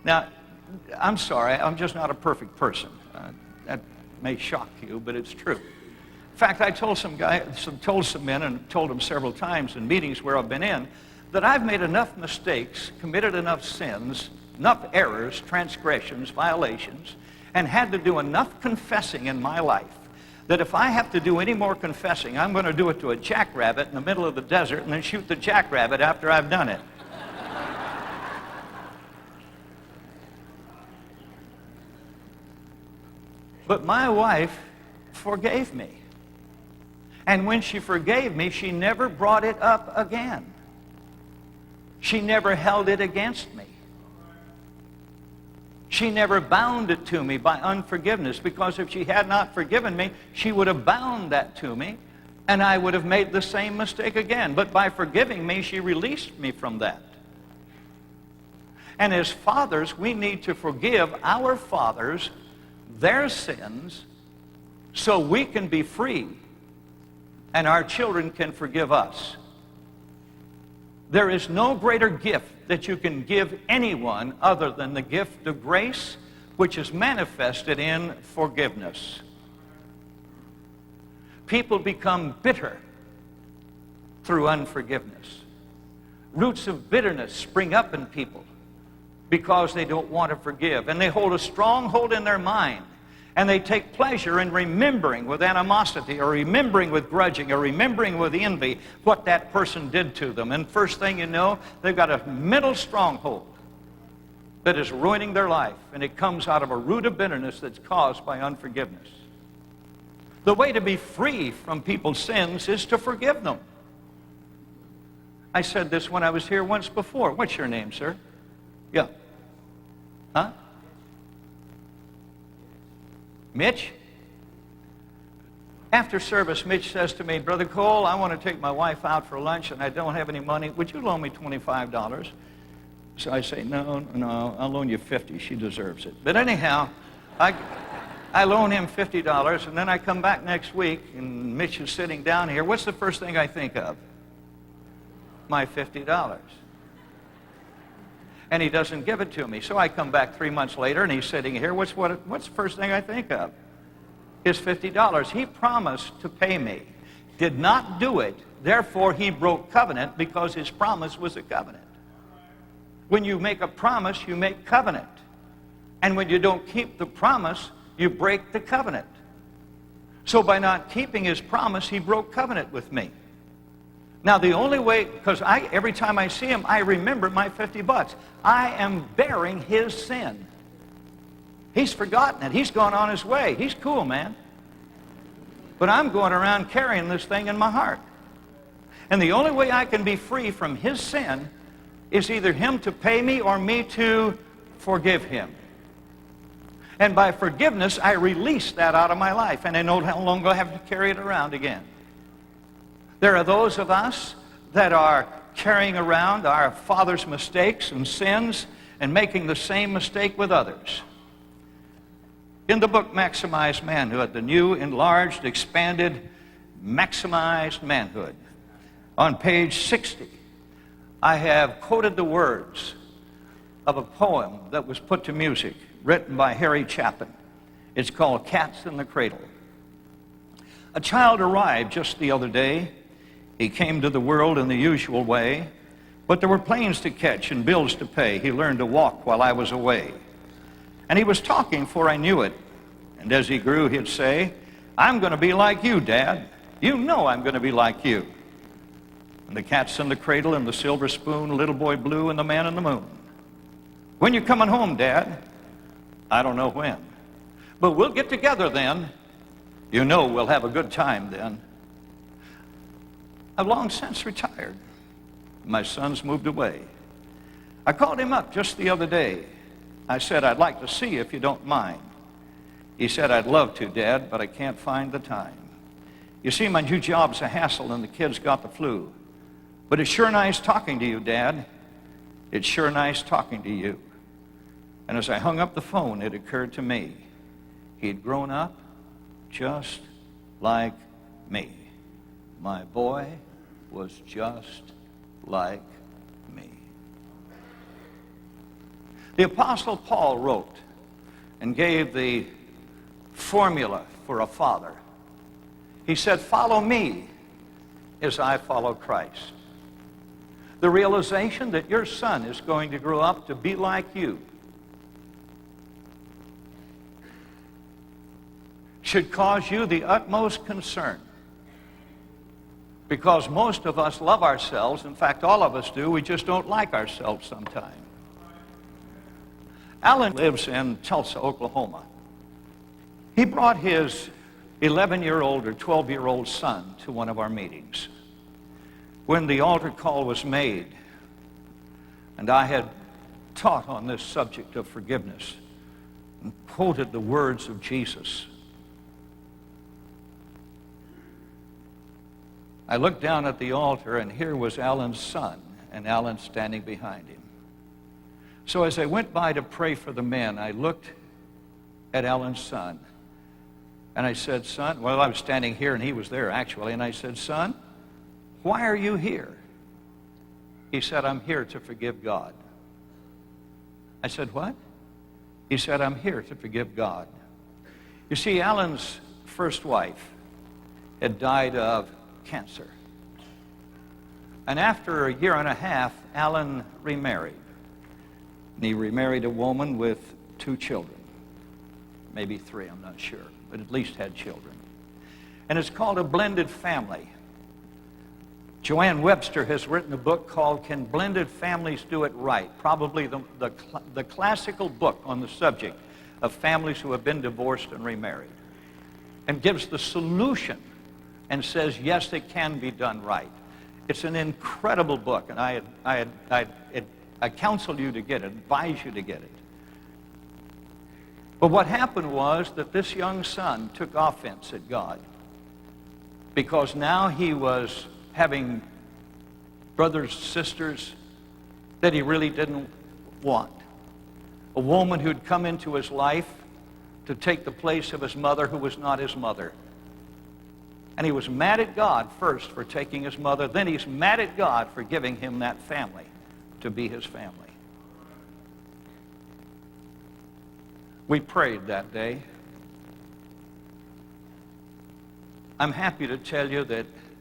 Now, I'm sorry, I'm just not a perfect person. That may shock you, but it's true. In fact, I told some men, and told them several times in meetings where I've been in, that I've made enough mistakes, committed enough sins, enough errors, transgressions, violations, and had to do enough confessing in my life that if I have to do any more confessing, I'm going to do it to a jackrabbit in the middle of the desert and then shoot the jackrabbit after I've done it. But my wife forgave me. And when she forgave me, she never brought it up again. She never held it against me. She never bound it to me by unforgiveness, because if she had not forgiven me, she would have bound that to me, and I would have made the same mistake again. But by forgiving me, she released me from that. And as fathers, we need to forgive our fathers their sins so we can be free and our children can forgive us. There is no greater gift that you can give anyone other than the gift of grace, which is manifested in forgiveness. People become bitter through unforgiveness. Roots of bitterness spring up in people because they don't want to forgive, and they hold a stronghold in their mind, and they take pleasure in remembering with animosity, or remembering with grudging, or remembering with envy what that person did to them. And first thing you know, they've got a mental stronghold that is ruining their life, and it comes out of a root of bitterness that's caused by unforgiveness. The way to be free from people's sins is to forgive them. I said this when I was here once before. What's your name, sir? Yeah. Huh? Mitch? After service, Mitch says to me, Brother Cole, I want to take my wife out for lunch and I don't have any money. Would you loan me $25? So I say, no, I'll loan you $50. She deserves it. But anyhow, I loan him $50, and then I come back next week, and Mitch is sitting down here. What's the first thing I think of? My $50. And he doesn't give it to me. So I come back 3 months later, and he's sitting here. What's the first thing I think of? His $50. He promised to pay me. Did not do it. Therefore, he broke covenant, because his promise was a covenant. When you make a promise, you make covenant. And when you don't keep the promise, you break the covenant. So by not keeping his promise, he broke covenant with me. Now, the only way, because every time I see him, I remember my $50. I am bearing his sin. He's forgotten it. He's gone on his way. He's cool, man. But I'm going around carrying this thing in my heart. And the only way I can be free from his sin is either him to pay me or me to forgive him. And by forgiveness, I release that out of my life, and I no longer have to carry it around again. There are those of us that are carrying around our father's mistakes and sins and making the same mistake with others. In the book Maximized Manhood, the new, enlarged, expanded, maximized manhood, on page 60, I have quoted the words of a poem that was put to music, written by Harry Chapin. It's called Cats in the Cradle. A child arrived just the other day. He came to the world in the usual way, but there were planes to catch and bills to pay. He learned to walk while I was away. And he was talking, for I knew it. And as he grew, he'd say, I'm going to be like you, Dad. You know I'm going to be like you. And the cat's in the cradle and the silver spoon, little boy blue and the man in the moon. When you coming home, Dad? I don't know when. But we'll get together then. You know we'll have a good time then. I've long since retired. My son's moved away. I called him up just the other day. I said, I'd like to see you if you don't mind. He said, I'd love to, Dad, but I can't find the time. You see, my new job's a hassle and the kids got the flu. But it's sure nice talking to you, Dad. It's sure nice talking to you. And as I hung up the phone, it occurred to me, he'd grown up just like me. My boy was just like me. The Apostle Paul wrote and gave the formula for a father. He said, follow me as I follow Christ. The realization that your son is going to grow up to be like you should cause you the utmost concern. Because most of us love ourselves. In fact, all of us do. We just don't like ourselves sometimes. Alan lives in Tulsa, Oklahoma. He brought his 11-year-old or 12-year-old son to one of our meetings. When the altar call was made, and I had taught on this subject of forgiveness and quoted the words of Jesus, I looked down at the altar, and here was Alan's son, and Alan standing behind him. So as I went by to pray for the men, I looked at Alan's son, and I said, son, well, I was standing here, and he was there, actually, and I said, son, why are you here? He said, I'm here to forgive God. I said, what? He said, I'm here to forgive God. You see, Alan's first wife had died of cancer. And after a year and a half, Alan remarried. And he remarried a woman with 2 children. Maybe 3, I'm not sure, but at least had children. And it's called a blended family. Joanne Webster has written a book called Can Blended Families Do It Right? Probably the classical book on the subject of families who have been divorced and remarried. And gives the solution and says, yes, it can be done right. It's an incredible book, and I counsel you to get it, advise you to get it. But what happened was that this young son took offense at God, because now he was having brothers, sisters that he really didn't want. A woman who'd come into his life to take the place of his mother, who was not his mother. And he was mad at God first for taking his mother. Then he's mad at God for giving him that family to be his family. We prayed that day. I'm happy to tell you that